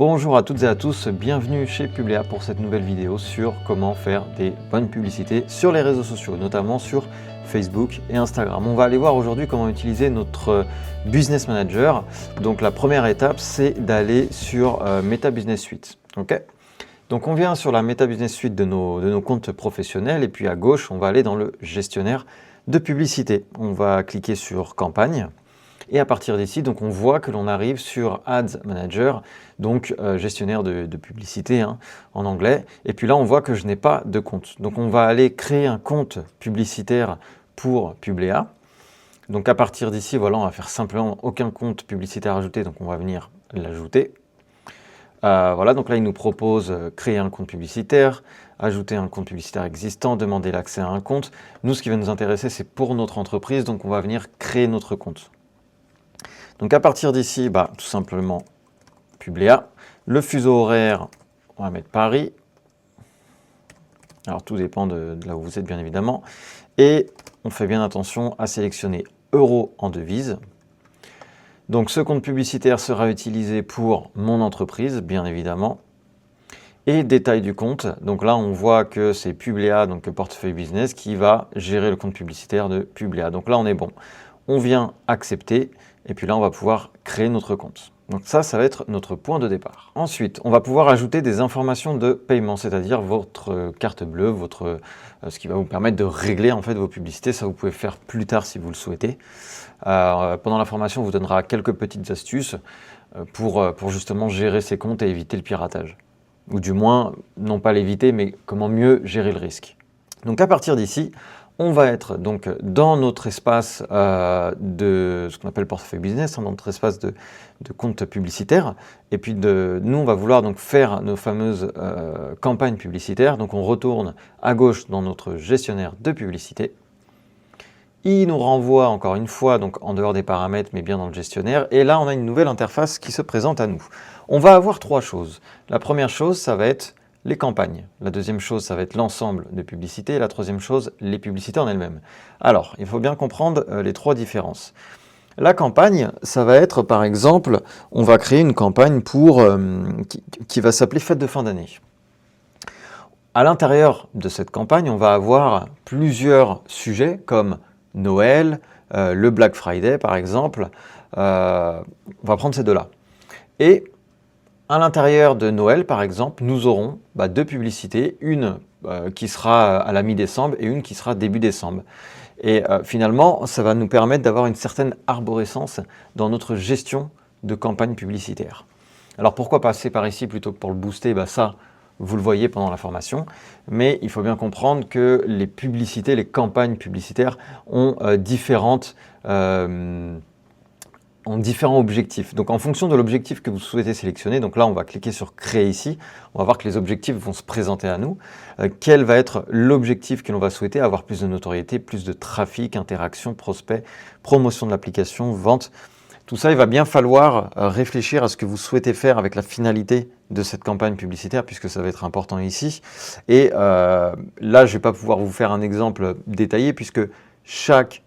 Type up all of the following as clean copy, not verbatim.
Bonjour à toutes et à tous, bienvenue chez Publia pour cette nouvelle vidéo sur comment faire des bonnes publicités sur les réseaux sociaux, notamment sur Facebook et Instagram. On va aller voir aujourd'hui comment utiliser notre Business Manager. Donc la première étape, c'est d'aller sur Meta Business Suite. Okay, donc on vient sur la Meta Business Suite de nos comptes professionnels et puis à gauche, on va aller dans le gestionnaire de publicité. On va cliquer sur Campagne. Et à partir d'ici, donc on voit que l'on arrive sur Ads Manager, donc gestionnaire de publicité en anglais. Et puis là, on voit que je n'ai pas de compte. Donc on va aller créer un compte publicitaire pour Publia. Donc à partir d'ici, voilà, on va faire simplement aucun compte publicitaire ajouté, donc on va venir l'ajouter. Voilà, donc là, il nous propose créer un compte publicitaire, ajouter un compte publicitaire existant, demander l'accès à un compte. Nous, ce qui va nous intéresser, c'est pour notre entreprise, donc on va venir créer notre compte. Donc à partir d'ici, tout simplement Publia. Le fuseau horaire, on va mettre Paris. Alors tout dépend de là où vous êtes bien évidemment. Et on fait bien attention à sélectionner euros en devise. Donc ce compte publicitaire sera utilisé pour mon entreprise, bien évidemment. Et détail du compte, donc là on voit que c'est Publia, donc le portefeuille business, qui va gérer le compte publicitaire de Publia. Donc là on est bon. On vient accepter. Et puis là, on va pouvoir créer notre compte. Donc ça va être notre point de départ. Ensuite, on va pouvoir ajouter des informations de paiement, c'est-à-dire votre carte bleue, ce qui va vous permettre de régler en fait vos publicités. Ça, vous pouvez faire plus tard si vous le souhaitez. Pendant la formation, on vous donnera quelques petites astuces pour justement gérer ces comptes et éviter le piratage. Ou du moins, non pas l'éviter, mais comment mieux gérer le risque. Donc à partir d'ici, on va être donc dans notre espace de ce qu'on appelle portefeuille business, dans notre espace de compte publicitaire. Et puis nous, on va vouloir donc faire nos fameuses campagnes publicitaires. Donc on retourne à gauche dans notre gestionnaire de publicité. Il nous renvoie encore une fois, donc en dehors des paramètres, mais bien dans le gestionnaire. Et là, on a une nouvelle interface qui se présente à nous. On va avoir trois choses. La première chose, ça va être les campagnes. La deuxième chose, ça va être l'ensemble de publicités. Et la troisième chose, les publicités en elles-mêmes. Alors, il faut bien comprendre les trois différences. La campagne, ça va être, par exemple, on va créer une campagne qui va s'appeler Fête de fin d'année. À l'intérieur de cette campagne, on va avoir plusieurs sujets comme Noël, le Black Friday, par exemple. On va prendre ces deux-là. Et à l'intérieur de Noël, par exemple, nous aurons deux publicités, une qui sera à la mi-décembre et une qui sera début décembre. Et finalement, ça va nous permettre d'avoir une certaine arborescence dans notre gestion de campagne publicitaire. Alors pourquoi passer par ici plutôt que pour le booster? Ça, vous le voyez pendant la formation, mais il faut bien comprendre que les publicités, les campagnes publicitaires ont différents objectifs. Donc en fonction de l'objectif que vous souhaitez sélectionner, donc là on va cliquer sur créer ici, on va voir que les objectifs vont se présenter à nous. Quel va être l'objectif que l'on va souhaiter? Avoir plus de notoriété, plus de trafic, interaction, prospect, promotion de l'application, vente. Tout ça, il va bien falloir réfléchir à ce que vous souhaitez faire avec la finalité de cette campagne publicitaire, puisque ça va être important ici. Et là, je ne vais pas pouvoir vous faire un exemple détaillé, puisque chaque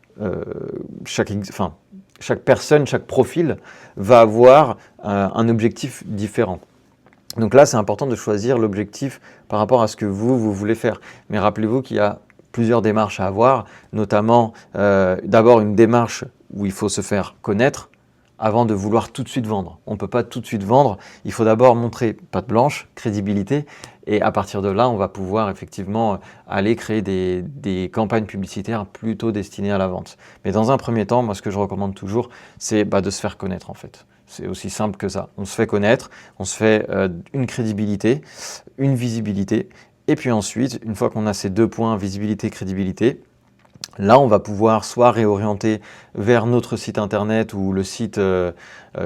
personne, chaque profil va avoir un objectif différent. Donc là, c'est important de choisir l'objectif par rapport à ce que vous voulez faire. Mais rappelez-vous qu'il y a plusieurs démarches à avoir, notamment d'abord une démarche où il faut se faire connaître avant de vouloir tout de suite vendre. On ne peut pas tout de suite vendre, il faut d'abord montrer patte blanche, crédibilité, et à partir de là, on va pouvoir effectivement aller créer des campagnes publicitaires plutôt destinées à la vente. Mais dans un premier temps, moi ce que je recommande toujours, c'est de se faire connaître en fait. C'est aussi simple que ça. On se fait connaître, on se fait une crédibilité, une visibilité, et puis ensuite, une fois qu'on a ces deux points, visibilité, crédibilité, là, on va pouvoir soit réorienter vers notre site internet ou le site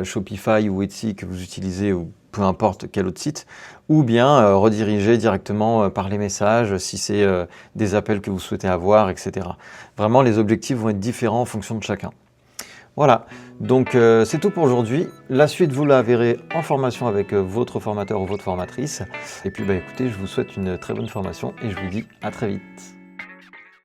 Shopify ou Etsy que vous utilisez ou peu importe quel autre site, ou bien rediriger directement par les messages si c'est des appels que vous souhaitez avoir, etc. Vraiment, les objectifs vont être différents en fonction de chacun. Voilà, donc c'est tout pour aujourd'hui. La suite, vous la verrez en formation avec votre formateur ou votre formatrice. Et puis écoutez, je vous souhaite une très bonne formation et je vous dis à très vite.